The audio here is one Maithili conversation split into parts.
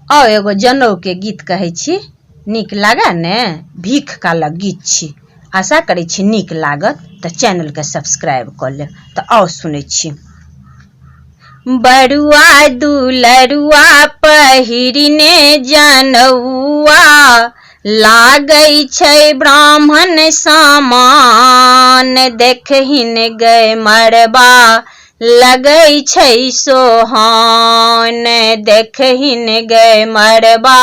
आ एगो जनौ के गीत कहै छी, नीक लागा ने? भीख काला गीत छी। आशा करै छी नीक लागत त चैनल के सब्सक्राइब क लेब। त आओ सुनै छी। बरुआ दुलरुआ पहिरने जनौआ, लागै छै ब्राह्मण समान। देखहिन गए मरबा लगै छै सोहान। देखहिन गए मरबा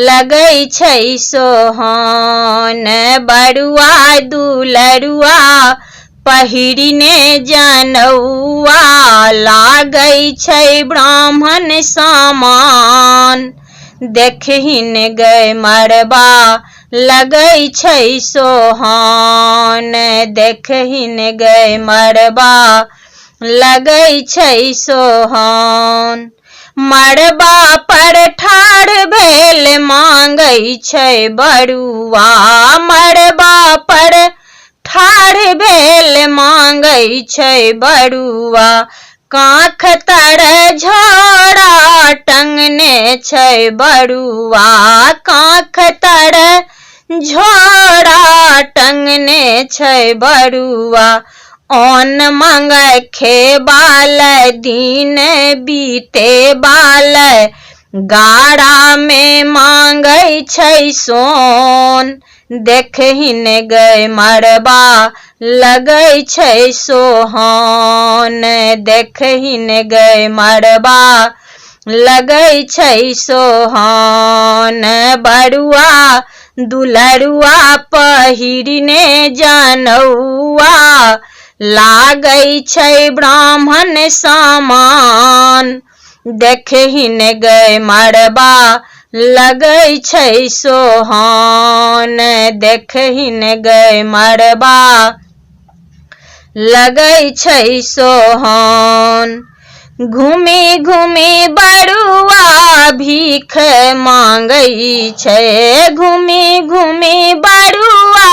लगै छै सोहान। बरुआ दुलरुआ पहिरने जनौआ, लागै छै ब्राह्मण समान। देखहिन गए मरबा लगै छै सोहान। देखहिन गए मरबा लगै छै सोहान। मरबा पर ठाढ़ भेल मांगै छै बरुआ। मरबा पर ठाढ़ भेल मांगै छै बरुआ। काख तर झोरा टंगने छै बरुआ। काख तर झोरा टंगने छै बरुआ। अन्न मांगै खेबाल दिन बीते बाल, गारा में मांगै छै सोन। देखहिन गए मरबा लगै छै सोहान। देखहिन गए मरबा लगै छै सोहान। बरुआ दुलरुआ पहिरने जनौआ, लागै छै ब्राह्मण समान। देखहिन गए मरबा लगै छै सोहान। देखहिन गए मरबा लगै छै सोहान। घूमी घूमी बरुआ भीख मांगै छै। घूमी घूमी बरुआ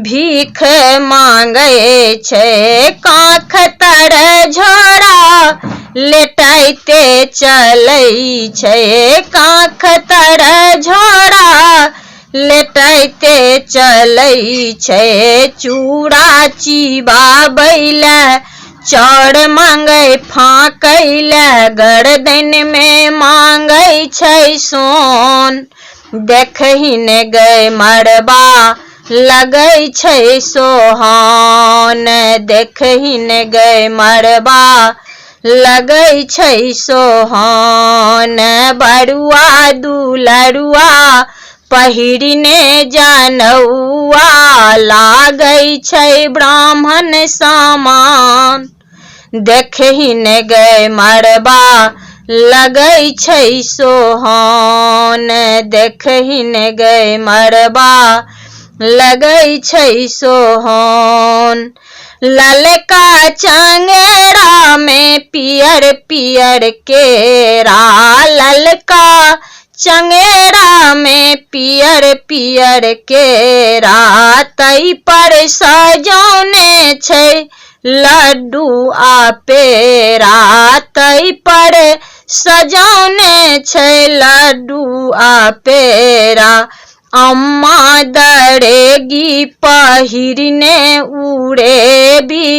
भीख मांगै छै। काख तर झोरा लेटाइते चलै छै। काख तर झोरा लेटाइते चलै छै। चूड़ा चिबाबैल चाउर मांगै फाँकैल, गर्दन में मांगै छै सोन। देखहिन गए मरबा लगै छै सोहान। देखहिन गए मरबा लगै छै सोहान। बरुआ दुलरुआ पहिरने जनौआ, लागै छै ब्राह्मण समान। देखहिन गए मरबा लगै छै सोहान। देखहिन गए मरबा लगै छै सोहान। ललका चंगेरा में पियर पियर केरा, ललका चंगेरा में पियर पियर केरा। तई पर सजौने छै लड्डू आ पेड़ा। तई पर सजौने छै लड्डू आ पेड़ा। अम्मा दरेगी पहिरने उड़ेबी,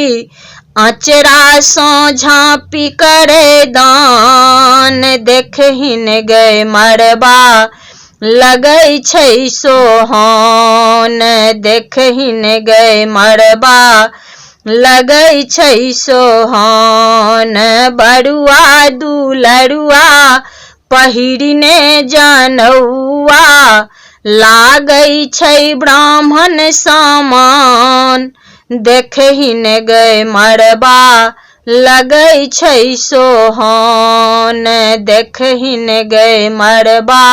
अचरा सो झाँपी करे दान। देखहिन गए मरबा लगै छै सोहान। देखहिन गए मरबा लगै छै सोहान। बरुआ दुलरुआ पहिरने जनौआ, लागै छै ब्राह्मण समान। देखहिन गए मरबा लगै छै सोहान। देखहिन गए मरबा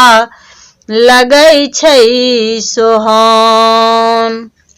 लगै छै सोहान।